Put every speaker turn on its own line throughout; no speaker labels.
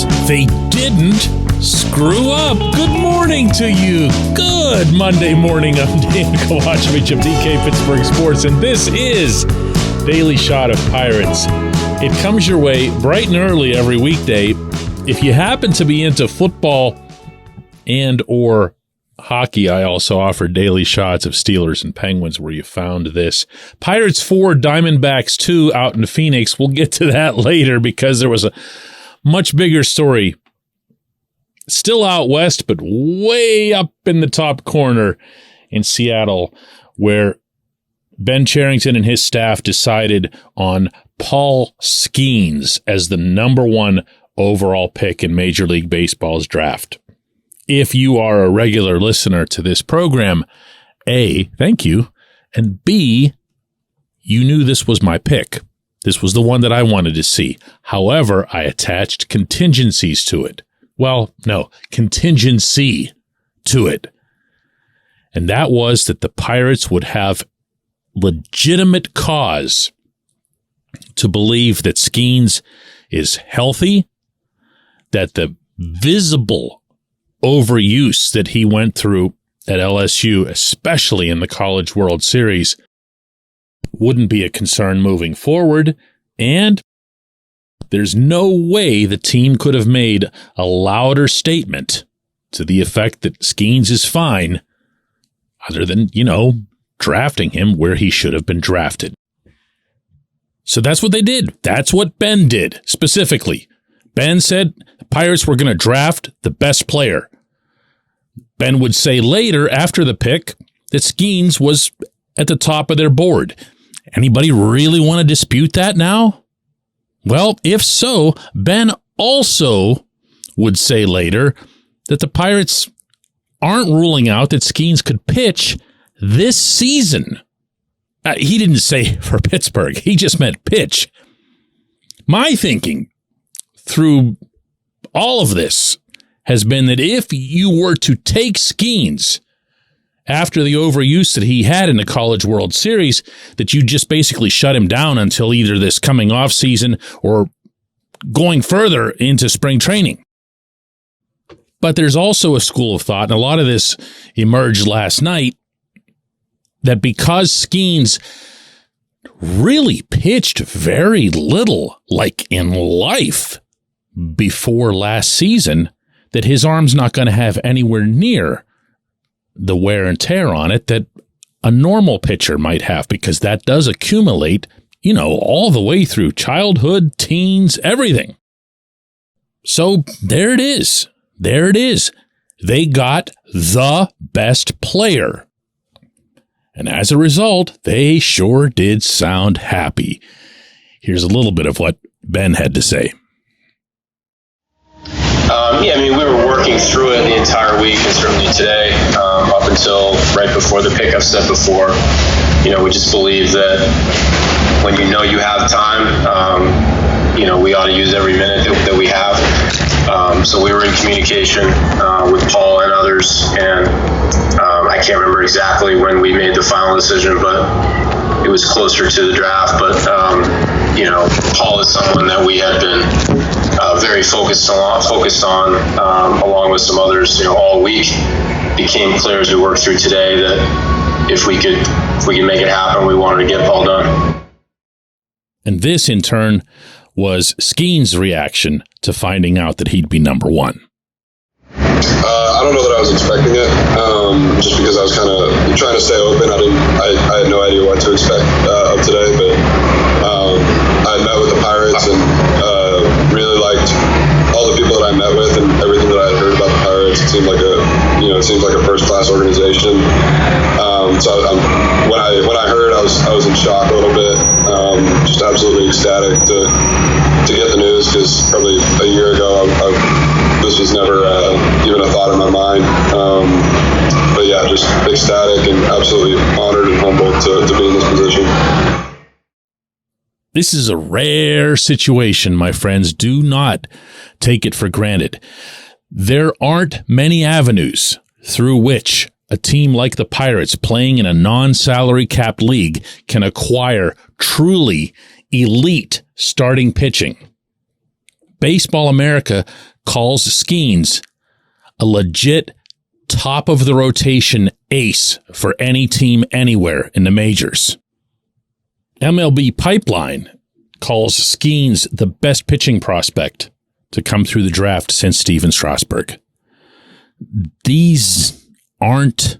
Pirates, they didn't screw up. Good morning to you. Good Monday morning. I'm Dejan Kovacevic of DK Pittsburgh Sports, and this is Daily Shot of Pirates. It comes your way bright and early every weekday. If you happen to be into football and or hockey, I also offer daily shots of Steelers and Penguins where you found this. Pirates 4, Diamondbacks 2 out in Phoenix. We'll get to that later because there was a much bigger story still out west, but way up in the top corner in Seattle, where Ben Cherington and his staff decided on Paul Skenes as the number 1 overall pick in Major League Baseball's draft. If you are a regular listener to this program, A, thank you, and B, you knew this was my pick. This was the one that I wanted to see. However, I attached contingencies to it. Well, no, contingency to it. And that was that the Pirates would have legitimate cause to believe that Skenes is healthy, that the visible overuse that he went through at LSU, especially in the College World Series, wouldn't be a concern moving forward, and there's no way the team could have made a louder statement to the effect that Skenes is fine, other than, drafting him where he should have been drafted. So that's what they did. That's what Ben did, specifically. Ben said the Pirates were going to draft the best player. Ben would say later, after the pick, that Skenes was at the top of their board. Anybody really want to dispute that now? Well, if so, Ben also would say later that the Pirates aren't ruling out that Skenes could pitch this season. He didn't say for Pittsburgh. He just meant pitch. My thinking through all of this has been that if you were to take Skenes after the overuse that he had in the College World Series, that you just basically shut him down until either this coming off season or going further into spring training. But there's also a school of thought, and a lot of this emerged last night, that because Skenes really pitched very little, like in life, before last season, that his arm's not going to have anywhere near the wear and tear on it that a normal pitcher might have, because that does accumulate, all the way through childhood, teens, everything. So there it is. There it is. They got the best player. And as a result, they sure did sound happy. Here's a little bit of what Ben had to say.
We were working through it the entire week, and certainly today, up until right before the pick. I've said before, we just believe that when you have time, we ought to use every minute that we have. So we were in communication with Paul and others, and I can't remember exactly when we made the final decision, but it was closer to the draft. But Paul is someone that we had been very focused on, along with some others, all week. Became clear as we worked through today that if we could make it happen, we wanted to get Paul done.
And this, in turn, was Skenes' reaction to finding out that he'd be number 1.
I don't know that I was expecting it, just because I was kind of trying to stay open. I had no idea what to expect of today, but I met with the Pirates and really liked all the people that I met with and everything that I had heard about the Pirates. It seemed like a first-class organization. So when I heard, I was in shock a little bit, just absolutely ecstatic to get the news, because probably a year ago this was never even a thought in my mind. But yeah, just ecstatic and absolutely honored and humbled to be in this position.
This is a rare situation, my friends. Do not take it for granted. There aren't many avenues through which a team like the Pirates, playing in a non-salary capped league, can acquire truly elite starting pitching. Baseball America calls Skenes a legit top of the rotation ace for any team anywhere in the majors. MLB Pipeline calls Skenes the best pitching prospect to come through the draft since Steven Strasburg. These aren't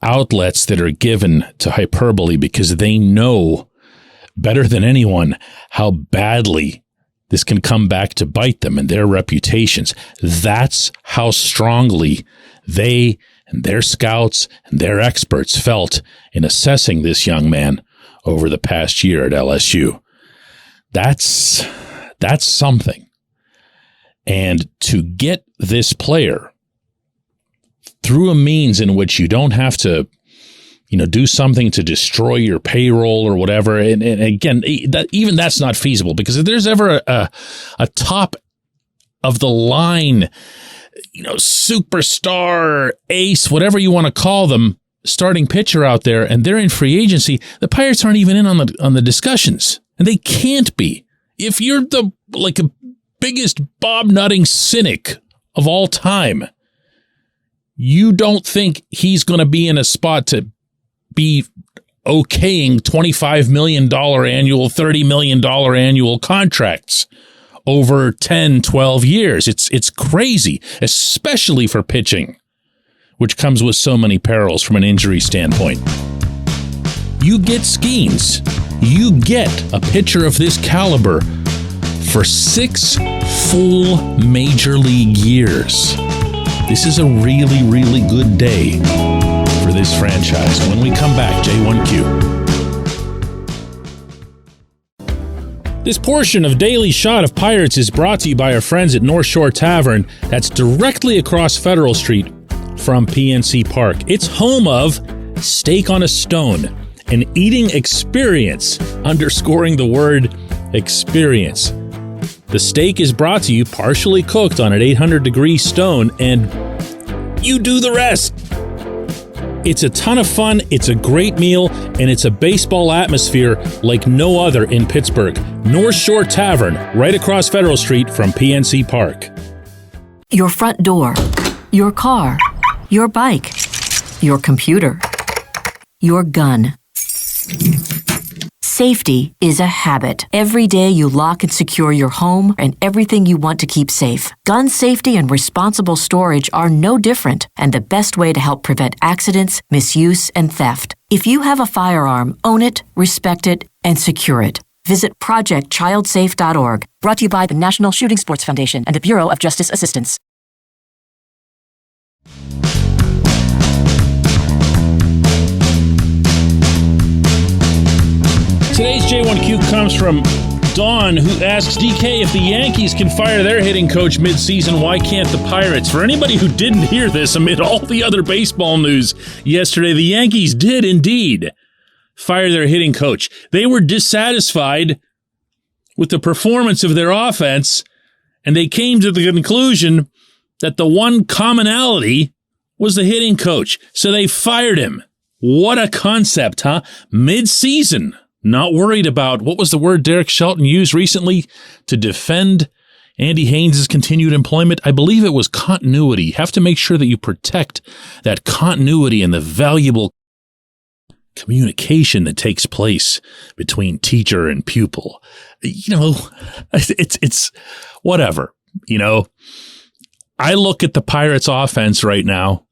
outlets that are given to hyperbole because they know better than anyone how badly this can come back to bite them and their reputations. That's how strongly they and their scouts and their experts felt in assessing this young man over the past year at LSU. That's something. And to get this player through a means in which you don't have to, do something to destroy your payroll or whatever. And again, even that's not feasible, because if there's ever a top of the line, superstar, ace, whatever you want to call them, starting pitcher out there, and they're in free agency, the Pirates aren't even in on the discussions, and they can't be. If you're the biggest bob-nutting cynic of all time, you don't think he's going to be in a spot to be okaying $25 million annual, $30 million annual contracts over 10, 12 years. It's crazy, especially for pitching, which comes with so many perils from an injury standpoint. You get Skenes. You get a pitcher of this caliber for 6 full major league years. This is a really, really good day for this franchise. When we come back, J1Q. This portion of Daily Shot of Pirates is brought to you by our friends at North Shore Tavern. That's directly across Federal Street from PNC Park. It's home of Steak on a Stone, an eating experience, underscoring the word experience. The steak is brought to you partially cooked on an 800-degree stone, and you do the rest. It's a ton of fun, it's a great meal, and it's a baseball atmosphere like no other in Pittsburgh. North Shore Tavern, right across Federal Street from PNC Park.
Your front door, your car, your bike, your computer, your gun. Safety is a habit. Every day you lock and secure your home and everything you want to keep safe. Gun safety and responsible storage are no different, and the best way to help prevent accidents, misuse, and theft. If you have a firearm, own it, respect it, and secure it. Visit ProjectChildSafe.org. Brought to you by the National Shooting Sports Foundation and the Bureau of Justice Assistance.
Today's J1Q comes from Dawn, who asks, DK, if the Yankees can fire their hitting coach mid-season, why can't the Pirates? For anybody who didn't hear this amid all the other baseball news yesterday, the Yankees did indeed fire their hitting coach. They were dissatisfied with the performance of their offense, and they came to the conclusion that the one commonality was the hitting coach. So they fired him. What a concept, huh? Mid-season. Not worried about, what was the word Derek Shelton used recently to defend Andy Haynes' continued employment? I believe it was continuity. You have to make sure that you protect that continuity and the valuable communication that takes place between teacher and pupil. It's whatever. I look at the Pirates offense right now,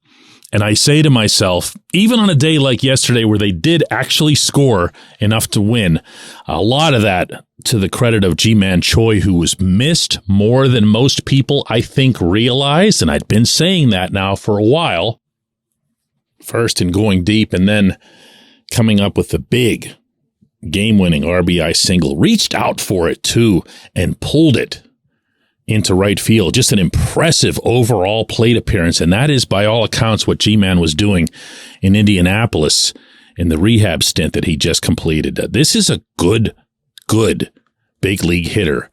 and I say to myself, even on a day like yesterday where they did actually score enough to win, a lot of that to the credit of Ji-Man Choi, who was missed more than most people, I think, realized. And I'd been saying that now for a while. First in going deep and then coming up with the big game-winning RBI single. Reached out for it, too, and pulled it into right field. Just an impressive overall plate appearance, and that is, by all accounts, what G-Man was doing in Indianapolis in the rehab stint that he just completed. This is a good big league hitter.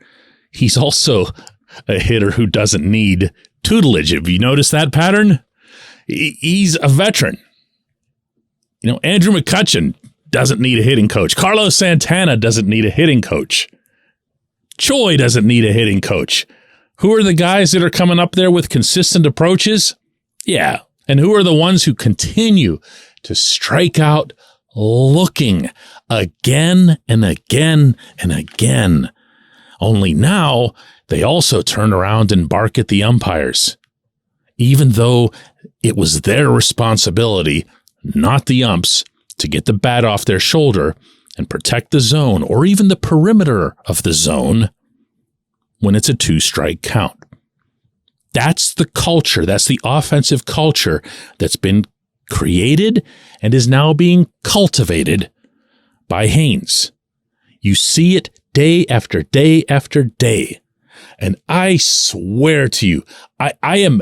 He's also a hitter who doesn't need tutelage. Have you noticed that pattern? He's a veteran. Andrew McCutchen doesn't need a hitting coach. Carlos Santana doesn't need a hitting coach. Choi doesn't need a hitting coach. Who are the guys that are coming up there with consistent approaches? Yeah. And who are the ones who continue to strike out looking again and again and again? Only now they also turn around and bark at the umpires, even though it was their responsibility, not the umps, to get the bat off their shoulder and protect the zone or even the perimeter of the zone when it's a 2-strike count. That's the culture. That's the offensive culture that's been created and is now being cultivated by Haynes. You see it day after day after day. And I swear to you, I am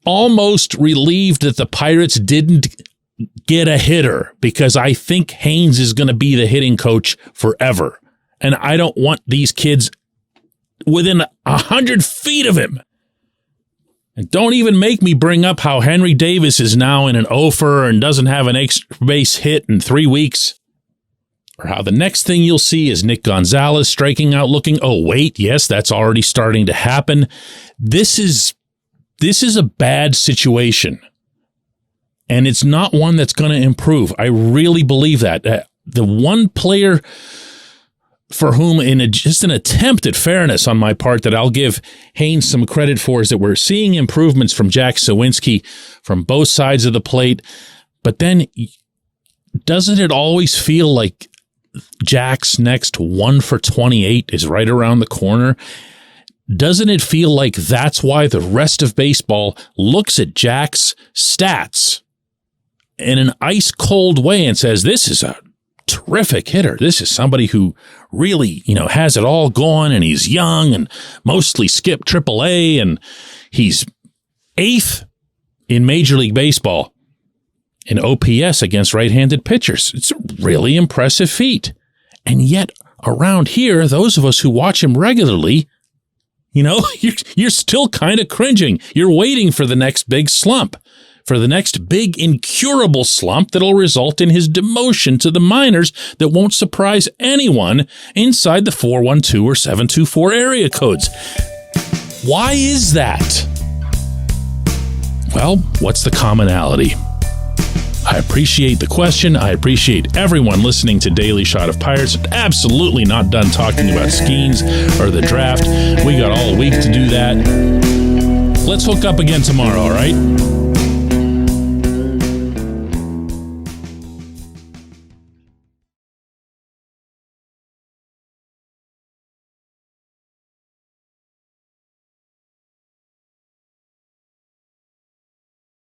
almost relieved that the Pirates didn't get a hitter, because I think Haynes is going to be the hitting coach forever. And I don't want these kids within 100 feet of him. And don't even make me bring up how Henry Davis is now in an offer and doesn't have an extra base hit in 3 weeks. Or how the next thing you'll see is Nick Gonzalez striking out looking, oh, wait, yes, that's already starting to happen. This is a bad situation. And it's not one that's going to improve. I really believe that. The one player for whom, in just an attempt at fairness on my part, that I'll give Haynes some credit for, is that we're seeing improvements from Jack Sawinski from both sides of the plate. But then, doesn't it always feel like Jack's next 1 for 28 is right around the corner? Doesn't it feel like that's why the rest of baseball looks at Jack's stats in an ice-cold way and says, this is a terrific hitter. This is somebody who really, has it all going, and he's young and mostly skipped AAA, and he's 8th in Major League Baseball in OPS against right-handed pitchers. It's a really impressive feat. And yet, around here, those of us who watch him regularly, you're still kind of cringing. You're waiting for the next big slump, for the next big incurable slump that'll result in his demotion to the minors that won't surprise anyone inside the 412 or 724 area codes. Why is that? Well, what's the commonality? I appreciate the question. I appreciate everyone listening to Daily Shot of Pirates. Absolutely not done talking about Skenes or the draft. We got all week to do that. Let's hook up again tomorrow, all right?